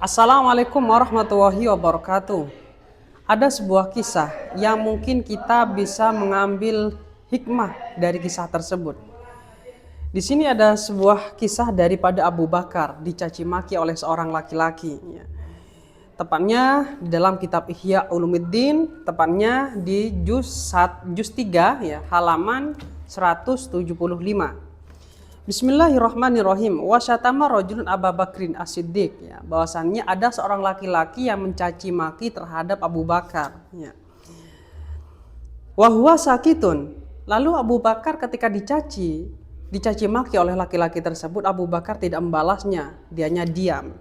Assalamualaikum warahmatullahi wabarakatuh. Ada sebuah kisah yang mungkin kita bisa mengambil hikmah dari kisah tersebut. Di sini ada sebuah kisah daripada Abu Bakar dicaci maki oleh seorang laki-laki. Tepatnya di dalam kitab Ihya Ulumuddin, tepatnya di juz 3 ya, halaman 175. Bismillahirrahmanirrahim. Wasyatama rajulun Abu Bakrin As-Siddiq, ya, bahwasannya ada seorang laki-laki yang mencaci maki terhadap Abu Bakar, ya. Wa huwa sakitun. Lalu Abu Bakar ketika dicaci maki oleh laki-laki tersebut, Abu Bakar tidak membalasnya, dianya diam.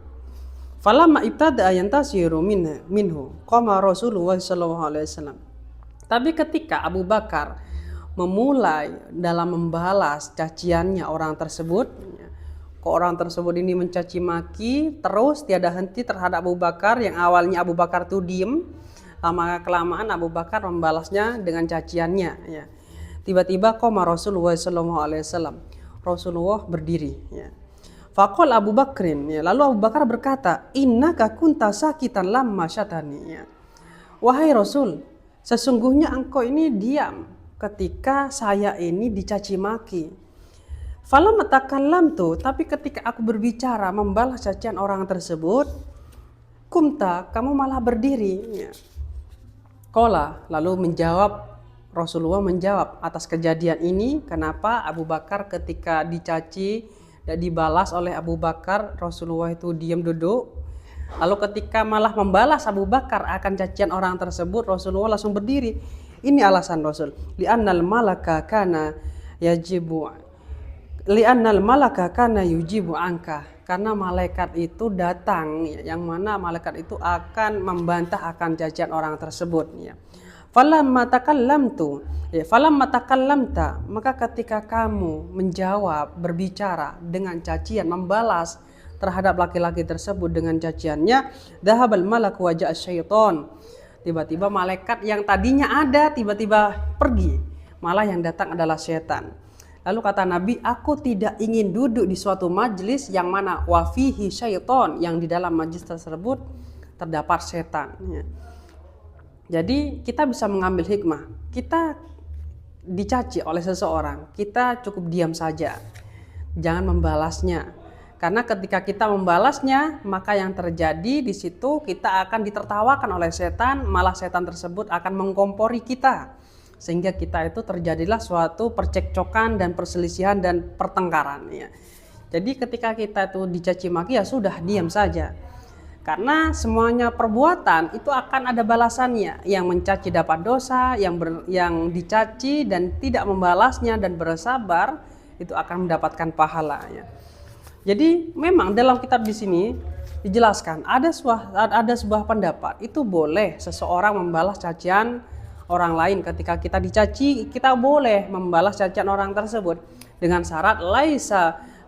Falamma ibtada yantasiru minhu qama Rasulullah sallallahu alaihi wasallam. Tapi ketika Abu Bakar memulai dalam membalas caciannya orang tersebut, kok orang tersebut ini mencaci maki terus tiada henti terhadap Abu Bakar, yang awalnya Abu Bakar tuh diem, lama kelamaan Abu Bakar membalasnya dengan caciannya, ya. Tiba-tiba qama Rasulullah sallallahu alaihi wasallam, Rasulullah berdiri, ya. Faqala Abu Bakrin, ya, lalu Abu Bakar berkata, innaka kunta sakitan lamma syatani, ya. Wahai Rasul, sesungguhnya engkau ini diam ketika saya ini dicaci maki. Falamma takallamtu, tapi ketika aku berbicara membalas cacian orang tersebut, kumta, kamu malah berdiri. Qala, lalu Rasulullah menjawab atas kejadian ini, kenapa Abu Bakar ketika dicaci dan dibalas oleh Abu Bakar, Rasulullah itu diam duduk. Lalu ketika malah membalas Abu Bakar akan cacian orang tersebut, Rasulullah langsung berdiri. Ini alasan Rasul. Li'annal malaka kana yujibu angka. Karena malaikat itu datang, yang mana malaikat itu akan membantah akan cacian orang tersebut, ya. Falamma takallamta, maka ketika kamu menjawab, berbicara dengan cacian, membalas terhadap laki-laki tersebut dengan caciannya, dhahabal malaku wa ja'a syaiton. Tiba-tiba malaikat yang tadinya ada tiba-tiba pergi, malah yang datang adalah setan. Lalu kata Nabi, aku tidak ingin duduk di suatu majlis yang mana wafihi syaiton, yang di dalam majlis tersebut terdapat setan, ya. Jadi kita bisa mengambil hikmah. Kita dicaci oleh seseorang, kita cukup diam saja, jangan membalasnya. Karena ketika kita membalasnya, maka yang terjadi di situ kita akan ditertawakan oleh setan, malah setan tersebut akan mengkompori kita. Sehingga kita itu terjadilah suatu percekcokan dan perselisihan dan pertengkaran, ya. Jadi ketika kita itu dicaci maki, ya sudah diam saja. Karena semuanya perbuatan itu akan ada balasannya. Yang mencaci dapat dosa, yang dicaci dan tidak membalasnya dan bersabar itu akan mendapatkan pahala, ya. Jadi memang dalam kitab di sini dijelaskan ada sebuah pendapat itu boleh seseorang membalas cacian orang lain. Ketika kita dicaci, kita boleh membalas cacian orang tersebut dengan syarat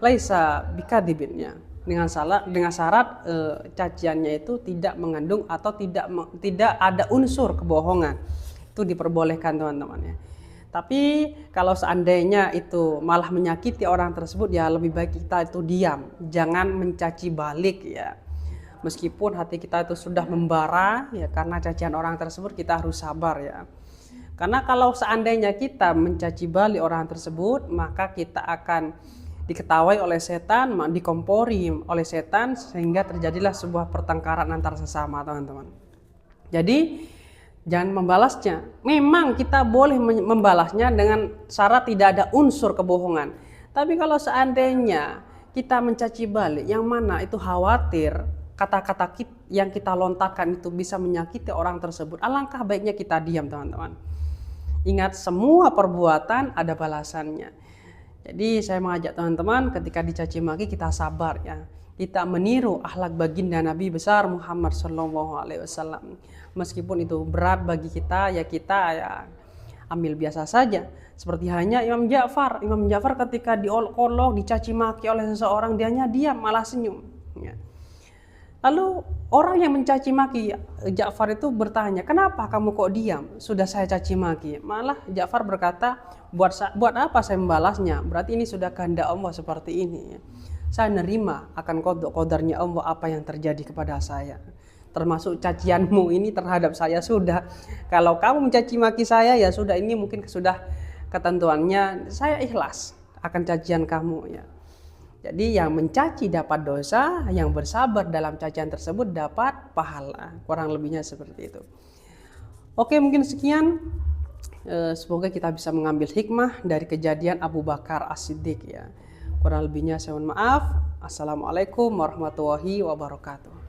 laisa bikadibinnya, dengan syarat caciannya itu tidak mengandung atau tidak ada unsur kebohongan. Itu diperbolehkan, teman-teman, ya. Tapi kalau seandainya itu malah menyakiti orang tersebut, ya lebih baik kita itu diam, jangan mencaci balik, ya. Meskipun hati kita itu sudah membara, ya, karena cacian orang tersebut, kita harus sabar, ya. Karena kalau seandainya kita mencaci balik orang tersebut, maka kita akan diketawai oleh setan, dikompori oleh setan, sehingga terjadilah sebuah pertengkaran antar sesama, teman-teman. Jadi jangan membalasnya. Memang kita boleh membalasnya dengan syarat tidak ada unsur kebohongan. Tapi kalau seandainya kita mencaci balik, yang mana itu khawatir kata-kata yang kita lontarkan itu bisa menyakiti orang tersebut, alangkah baiknya kita diam, teman-teman. Ingat, semua perbuatan ada balasannya. Jadi saya mengajak teman-teman, ketika dicaci maki kita sabar, ya. Kita meniru akhlak baginda Nabi besar Muhammad SAW. Meskipun itu berat bagi kita, ya kita ya ambil biasa saja. Seperti hanya Imam Ja'far ketika diolok-olok, dicaci maki oleh seseorang, dianya diam, malah senyum, ya. Lalu orang yang mencaci maki Ja'far itu bertanya, kenapa kamu kok diam? Sudah saya caci maki. Malah Ja'far berkata, buat apa saya membalasnya? Berarti ini sudah kehendak Allah seperti ini, ya. saya nerima akan qadarnya Allah apa yang terjadi kepada saya. Termasuk cacianmu ini terhadap saya sudah. Kalau kamu mencaci maki saya ya sudah, ini mungkin sudah ketentuannya, saya ikhlas akan cacian kamu ya. Jadi yang mencaci dapat dosa, yang bersabar dalam cacian tersebut dapat pahala. Kurang lebihnya seperti itu. Oke, mungkin sekian. Semoga kita bisa mengambil hikmah dari kejadian Abu Bakar As-Siddiq ya. Kurang lebihnya saya mohon maaf. Assalamualaikum warahmatullahi wabarakatuh.